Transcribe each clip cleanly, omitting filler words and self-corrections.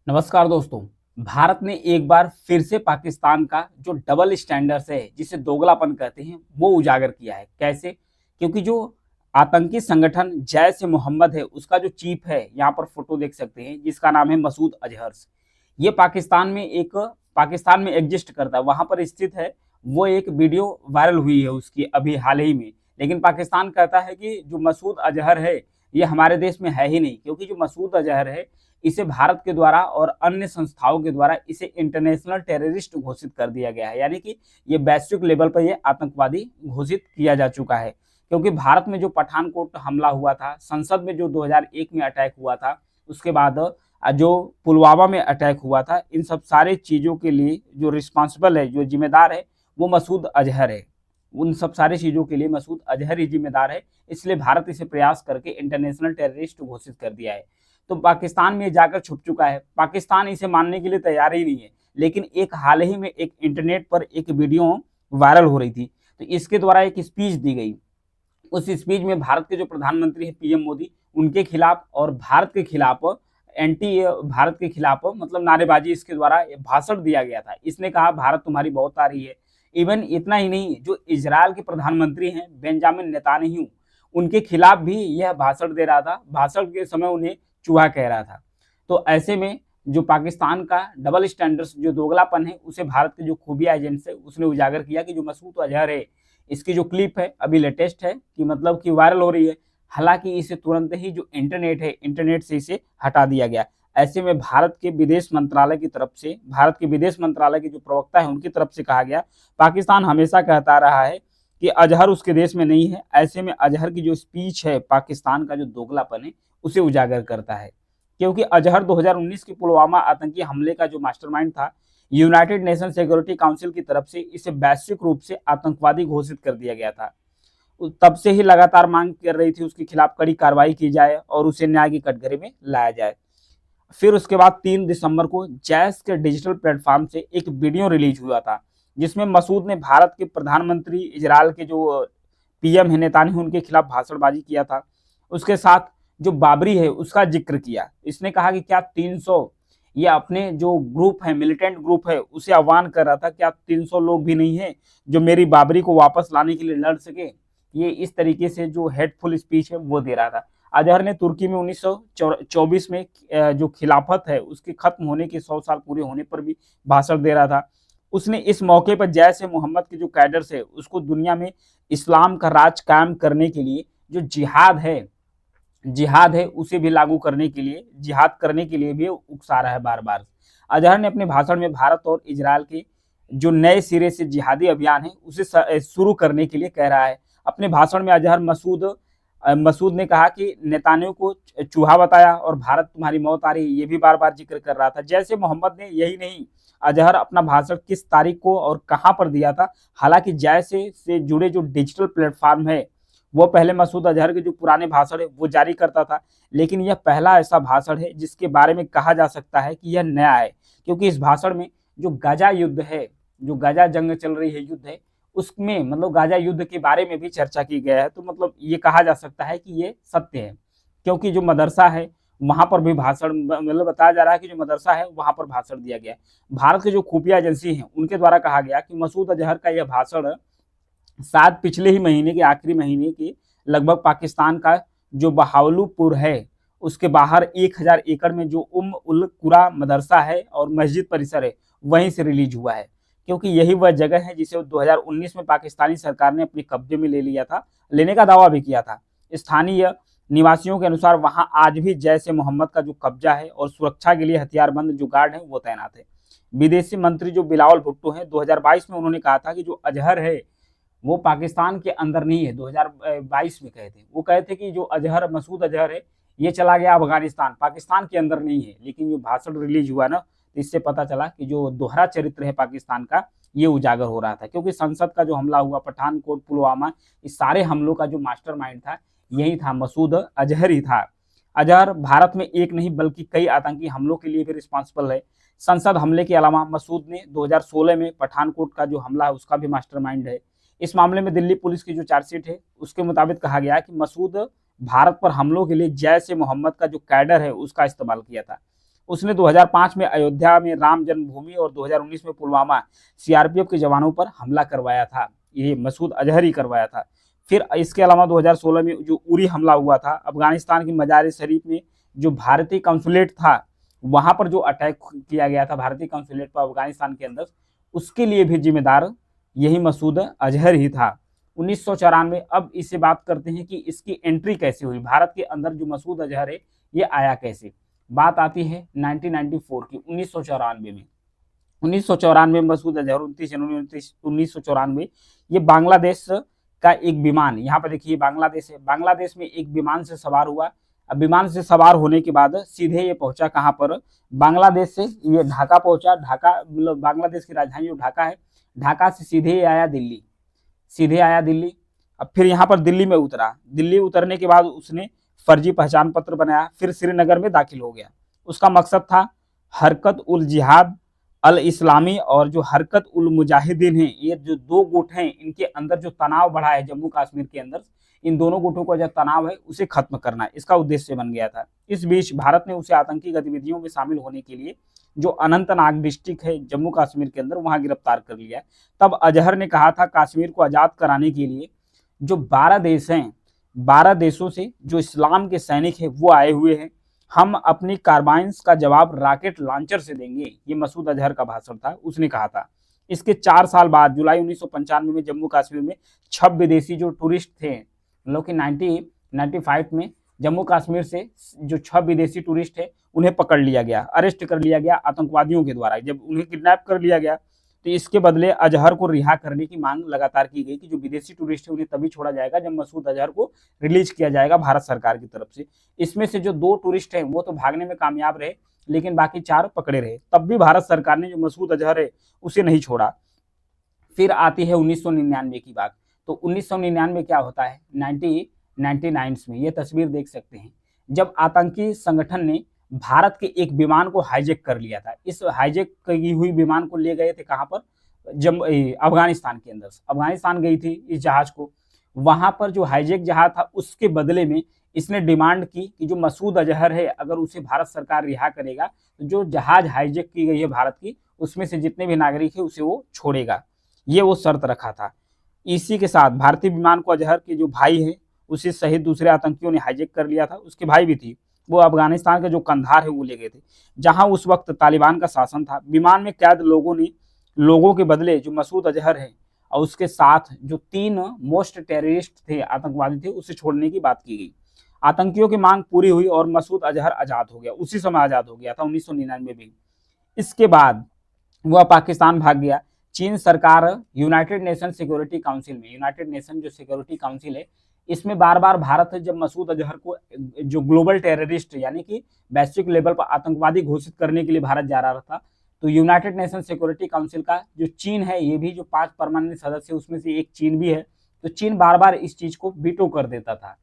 नमस्कार दोस्तों। भारत ने एक बार फिर से पाकिस्तान का जो डबल स्टैंडर्ड्स है, जिसे दोगलापन कहते हैं, वो उजागर किया है। कैसे? क्योंकि जो आतंकी संगठन जैश ए मोहम्मद है, उसका जो चीफ है, यहाँ पर फोटो देख सकते हैं, जिसका नाम है मसूद अजहर। ये पाकिस्तान में एग्जिस्ट करता है, वहां पर स्थित है। वो एक वीडियो वायरल हुई है उसकी अभी हाल ही में। लेकिन पाकिस्तान कहता है कि जो मसूद अजहर है, ये हमारे देश में है ही नहीं, क्योंकि जो मसूद अजहर है, इसे भारत के द्वारा और अन्य संस्थाओं के द्वारा इसे इंटरनेशनल टेररिस्ट घोषित कर दिया गया है। यानी कि ये वैश्विक लेवल पर ये आतंकवादी घोषित किया जा चुका है। क्योंकि भारत में जो पठानकोट हमला हुआ था, संसद में जो 2001 में अटैक हुआ था, उसके बाद जो पुलवामा में अटैक हुआ था, इन सब सारे चीज़ों के लिए जो रिस्पॉन्सिबल है, जो जिम्मेदार है, वो मसूद अजहर है। उन सब सारी चीज़ों के लिए मसूद अजहर ही जिम्मेदार है। इसलिए भारत इसे प्रयास करके इंटरनेशनल टेररिस्ट घोषित कर दिया है। तो पाकिस्तान में जाकर छुप चुका है। पाकिस्तान इसे मानने के लिए तैयार ही नहीं है। लेकिन एक हाल ही में एक इंटरनेट पर एक वीडियो वायरल हो रही थी, तो इसके द्वारा एक स्पीच दी गई। उस स्पीच में भारत के जो प्रधानमंत्री हैं पीएम मोदी, उनके खिलाफ और भारत के खिलाफ एंटी भारत के खिलाफ मतलब नारेबाजी इसके द्वारा भाषण दिया गया था। इसने कहा भारत तुम्हारी बहुत आ रही है। इवन इतना ही नहीं, जो इजराइल के प्रधानमंत्री हैं बेंजामिन नेतान्याहू, उनके खिलाफ भी यह भाषण दे रहा था। भाषण के समय उन्हें चूहा कह रहा था। तो ऐसे में जो पाकिस्तान का डबल स्टैंडर्ड्स, जो दोगलापन है, उसे भारत के जो खुफिया एजेंट्स है, उसने उजागर किया कि जो मसूद अजहर है, इसकी जो क्लिप है अभी लेटेस्ट है कि मतलब कि वायरल हो रही है। हालांकि इसे तुरंत ही जो इंटरनेट है, इंटरनेट से इसे हटा दिया गया। ऐसे में भारत के विदेश मंत्रालय की तरफ से, भारत के विदेश मंत्रालय के जो प्रवक्ता है उनकी तरफ से कहा गया, पाकिस्तान हमेशा कहता रहा है कि अजहर उसके देश में नहीं है। ऐसे में अजहर की जो स्पीच है, पाकिस्तान का जो दोगलापन है, उसे उजागर करता है। क्योंकि अजहर 2019 के पुलवामा आतंकी हमले का जो मास्टरमाइंड था, यूनाइटेड नेशन सिक्योरिटी काउंसिल की तरफ से इसे वैश्विक रूप से आतंकवादी घोषित कर दिया गया था। तब से ही लगातार मांग कर रही थी उसके खिलाफ कड़ी कार्रवाई की जाए और उसे न्याय की कटघरे में लाया जाए। फिर उसके बाद 3 दिसंबर को जैश के डिजिटल प्लेटफॉर्म से एक वीडियो रिलीज हुआ था, जिसमें मसूद ने भारत के प्रधानमंत्री, इजराइल के जो पीएम है नेतान्याहू, उनके खिलाफ भाषणबाजी किया था। उसके साथ जो बाबरी है उसका जिक्र किया। इसने कहा कि क्या 300, ये अपने जो ग्रुप है, मिलिटेंट ग्रुप है, उसे आह्वान कर रहा था, क्या 300 लोग भी नहीं है जो मेरी बाबरी को वापस लाने के लिए लड़ सके। ये इस तरीके से जो हेटफुल स्पीच है वो दे रहा था। अजहर ने तुर्की में 1924 में जो खिलाफत है उसके खत्म होने के 100 साल पूरे होने पर भी भाषण दे रहा था। उसने इस मौके पर जैश ए मोहम्मद के जो कैडर्स है, उसको दुनिया में इस्लाम का राज कायम करने के लिए जो जिहाद है उसे भी लागू करने के लिए, जिहाद करने के लिए भी उकसा रहा है बार बार। अजहर ने अपने भाषण में भारत और इजराइल के जो नए सिरे से जिहादी अभियान है उसे शुरू करने के लिए कह रहा है। अपने भाषण में अजहर मसूद ने कहा कि नेतान्याहू को चूहा बताया और भारत तुम्हारी मौत आ रही है, ये भी बार बार जिक्र कर रहा था। जैसे मोहम्मद ने, यही नहीं, अजहर अपना भाषण किस तारीख को और कहां पर दिया था। हालांकि जैसे से जुड़े जो डिजिटल प्लेटफॉर्म है, वो पहले मसूद अजहर के जो पुराने भाषण है वो जारी करता था। लेकिन यह पहला ऐसा भाषण है जिसके बारे में कहा जा सकता है कि यह नया है। क्योंकि इस भाषण में जो गाजा युद्ध है, जो गाजा जंग चल रही है, युद्ध है, उसमें मतलब गाजा युद्ध के बारे में भी चर्चा की गया है। तो मतलब ये कहा जा सकता है कि ये सत्य है। क्योंकि जो मदरसा है वहां पर भी भाषण, मतलब बताया जा रहा है कि जो मदरसा है वहां पर भाषण दिया गया है। भारत के जो खुफिया एजेंसी हैं उनके द्वारा कहा गया कि मसूद अजहर का यह भाषण शायद पिछले ही महीने के आखिरी महीने के लगभग पाकिस्तान का जो बहावलपुर है उसके बाहर 1000 एकड़ में जो उल कुरा मदरसा है और मस्जिद परिसर है, वहीं से रिलीज हुआ है। क्योंकि यही वह जगह है जिसे 2019 में पाकिस्तानी सरकार ने अपने कब्जे में ले लिया था, लेने का दावा भी किया था। स्थानीय निवासियों के अनुसार वहां आज भी जैश ए मोहम्मद का जो कब्जा है और सुरक्षा के लिए हथियारबंद जो गार्ड है वो तैनात है। विदेशी मंत्री जो बिलावल भुट्टो हैं, 2022 में उन्होंने कहा था कि जो अजहर है वो पाकिस्तान के अंदर नहीं है। 2022 में कहे थे, वो कहे थे कि जो अजहर, मसूद अजहर है, ये चला गया अफगानिस्तान, पाकिस्तान के अंदर नहीं है। लेकिन जो भाषण रिलीज हुआ ना, तो इससे पता चला कि जो दोहरा चरित्र है पाकिस्तान का, ये उजागर हो रहा था। क्योंकि संसद का जो हमला हुआ, पठानकोट, पुलवामा, इस सारे हमलों का जो मास्टरमाइंड था यही था, मसूद अजहर ही था। अजहर भारत में एक नहीं बल्कि कई आतंकी हमलों के लिए भी रिस्पॉन्सिबल है। संसद हमले के अलावा मसूद ने 2016 में पठानकोट का जो हमला है उसका भी मास्टरमाइंड है। इस मामले में दिल्ली पुलिस की जो चार्जशीट है उसके मुताबिक कहा गया कि मसूद भारत पर हमलों के लिए जैश ए मोहम्मद का जो कैडर है उसका इस्तेमाल किया था। उसने 2005 में अयोध्या में राम जन्मभूमि और 2019 में पुलवामा सीआरपीएफ के जवानों पर हमला करवाया था, ये मसूद अजहर ही करवाया था। फिर इसके अलावा 2016 में जो उरी हमला हुआ था, अफगानिस्तान की मजार शरीफ में जो भारतीय कॉन्सुलेट था वहां पर जो अटैक किया गया था भारतीय कॉन्सुलेट पर अफगानिस्तान के अंदर, उसके लिए भी जिम्मेदार यही मसूद अजहर ही था 1994। अब इससे बात करते हैं कि इसकी एंट्री कैसे हुई, भारत के अंदर जो मसूद अजहर है ये आया कैसे। बात आती है 1994 की, 1994 में। 1994 में मसूद अजहर 29 जनवरी 1994 ये बांग्लादेश का एक विमान, यहाँ पर देखिए बांग्लादेश है, बांग्लादेश में एक विमान से सवार हुआ। अब विमान से सवार होने के बाद सीधे ये पहुंचा कहाँ पर, बांग्लादेश से ये ढाका पहुंचा। ढाका मतलब बांग्लादेश की राजधानी जो ढाका है, ढाका से सीधे ये आया दिल्ली, सीधे आया दिल्ली। अब फिर यहाँ पर दिल्ली में उतरा, दिल्ली उतरने के बाद उसने फर्जी पहचान पत्र बनाया, फिर श्रीनगर में दाखिल हो गया। उसका मकसद था हरकत उल जिहाद अल इस्लामी और जो हरकत उल मुजाहिदीन है, ये जो दो गुट हैं इनके अंदर जो तनाव बढ़ा है जम्मू कश्मीर के अंदर, इन दोनों गुटों का जो तनाव है उसे खत्म करना इसका उद्देश्य बन गया था। इस बीच भारत ने उसे आतंकी गतिविधियों में शामिल होने के लिए जो अनंतनाग डिस्ट्रिक्ट है जम्मू कश्मीर के अंदर वहां गिरफ्तार कर लिया। तब अजहर ने कहा था कश्मीर को आजाद कराने के लिए जो 12 देश हैं, 12 देशों से जो इस्लाम के सैनिक हैं वो आए हुए हैं, हम अपनी कार्बाइंस का जवाब रॉकेट लॉन्चर से देंगे। ये मसूद अजहर का भाषण था, उसने कहा था। इसके 4 साल बाद जुलाई 1995 में जम्मू कश्मीर में 6 विदेशी जो टूरिस्ट थे, मतलब कि 1995 में जम्मू कश्मीर से जो 6 विदेशी टूरिस्ट है उन्हें पकड़ लिया गया, अरेस्ट कर लिया गया आतंकवादियों के द्वारा। जब उन्हें किडनैप कर लिया गया तो इसके बदले अजहर को रिहा करने की मांग लगातार की गई कि जो विदेशी टूरिस्ट है उन्हें तभी छोड़ा जाएगा जब मसूद अजहर को रिलीज किया जाएगा भारत सरकार की तरफ से। इसमें से जो 2 टूरिस्ट हैं वो तो भागने में कामयाब रहे, लेकिन बाकी 4 पकड़े रहे। तब भी भारत सरकार ने जो मसूद अजहर है उसे नहीं छोड़ा। फिर आती है 1999 की बात। तो 1999 क्या होता है, 1999 में ये तस्वीर देख सकते हैं जब आतंकी संगठन ने भारत के एक विमान को हाईजैक कर लिया था। इस हाईजैक की हुई विमान को ले गए थे कहाँ पर, अफगानिस्तान के अंदर। अफगानिस्तान गई थी इस जहाज को, वहां पर जो हाईजैक जहाज था उसके बदले में इसने डिमांड की कि जो मसूद अजहर है अगर उसे भारत सरकार रिहा करेगा तो जो जहाज हाईजैक की गई है भारत की उसमें से जितने भी नागरिक है उसे वो छोड़ेगा, ये वो शर्त रखा था। इसी के साथ भारतीय विमान को अजहर के जो भाई हैं उसी सहित दूसरे आतंकियों ने हाईजैक कर लिया था। उसके भाई भी थी, वो अफगानिस्तान का जो कंधार है वो ले गए थे जहां उस वक्त तालिबान का शासन था। विमान में कैद लोगों के बदले जो मसूद अजहर है और उसके साथ जो 3 मोस्ट टेररिस्ट थे, आतंकवादी थे, उसे छोड़ने की बात की गई। आतंकियों की मांग पूरी हुई और मसूद अजहर आजाद हो गया, उसी समय आजाद हो गया था 1999 में। इसके बाद वह पाकिस्तान भाग गया। चीन सरकार यूनाइटेड नेशन सिक्योरिटी काउंसिल में, यूनाइटेड नेशन जो सिक्योरिटी काउंसिल है इसमें बार बार भारत जब मसूद अजहर को जो ग्लोबल टेररिस्ट यानी कि वैश्विक लेवल पर आतंकवादी घोषित करने के लिए भारत जा रहा था, तो यूनाइटेड नेशन सिक्योरिटी काउंसिल का जो चीन है, ये भी जो 5 परमानेंट सदस्य उसमें से एक चीन भी है, तो चीन बार बार इस चीज को वीटो कर देता था,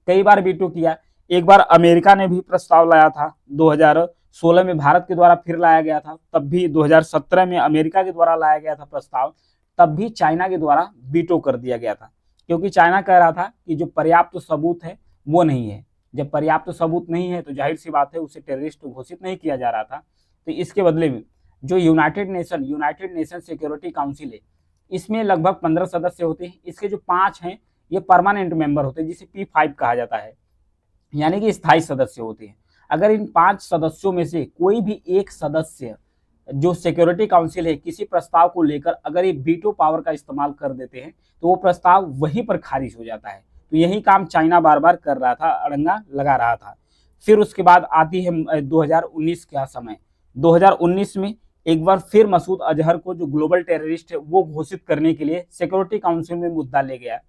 कई बार वीटो किया। एक बार अमेरिका ने भी प्रस्ताव लाया था, 2016 में भारत के द्वारा फिर लाया गया था, तब भी 2017 में अमेरिका के द्वारा लाया गया था प्रस्ताव, तब भी चाइना के द्वारा वीटो कर दिया गया था, क्योंकि चाइना कह रहा था कि जो पर्याप्त सबूत है वो नहीं है। जब पर्याप्त सबूत नहीं है तो जाहिर सी बात है उसे टेररिस्ट घोषित नहीं किया जा रहा था। तो इसके बदले में जो यूनाइटेड नेशन सिक्योरिटी काउंसिल है, इसमें लगभग 15 सदस्य होते हैं। इसके जो 5 हैं ये परमानेंट मेंबर होते हैं, जिसे P5 कहा जाता है, यानी कि स्थायी सदस्य होते हैं। अगर इन 5 सदस्यों में से कोई भी एक सदस्य जो सिक्योरिटी काउंसिल है किसी प्रस्ताव को लेकर अगर ये वीटो पावर का इस्तेमाल कर देते हैं तो वो प्रस्ताव वहीं पर खारिज हो जाता है। तो यही काम चाइना बार बार कर रहा था, अड़ंगा लगा रहा था। फिर उसके बाद आती है 2019 का समय। 2019 में एक बार फिर मसूद अजहर को जो ग्लोबल टेररिस्ट है वो घोषित करने के लिए सिक्योरिटी काउंसिल में मुद्दा ले गया।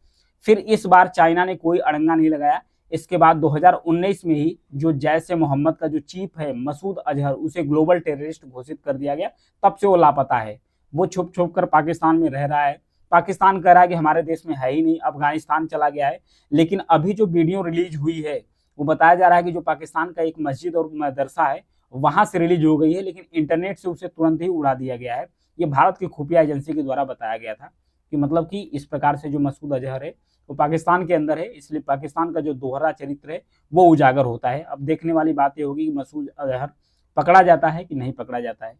फिर इस बार चाइना ने कोई अड़ंगा नहीं लगाया। इसके बाद 2019 में ही जो जैश-ए मोहम्मद का जो चीफ है मसूद अजहर, उसे ग्लोबल टेररिस्ट घोषित कर दिया गया। तब से वो लापता है, वो छुप छुप कर पाकिस्तान में रह रहा है। पाकिस्तान कह रहा है कि हमारे देश में है ही नहीं, अफगानिस्तान चला गया है। लेकिन अभी जो वीडियो रिलीज हुई है वो बताया जा रहा है कि जो पाकिस्तान का एक मस्जिद और मदरसा है वहां से रिलीज हो गई है, लेकिन इंटरनेट से उसे तुरंत ही उड़ा दिया गया है। ये भारत की खुफिया एजेंसी के द्वारा बताया गया था कि मतलब कि इस प्रकार से जो मसूद अजहर है वो पाकिस्तान के अंदर है, इसलिए पाकिस्तान का जो दोहरा चरित्र है वो उजागर होता है। अब देखने वाली बात ये होगी कि मसूद अजहर पकड़ा जाता है कि नहीं पकड़ा जाता है।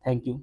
Thank you.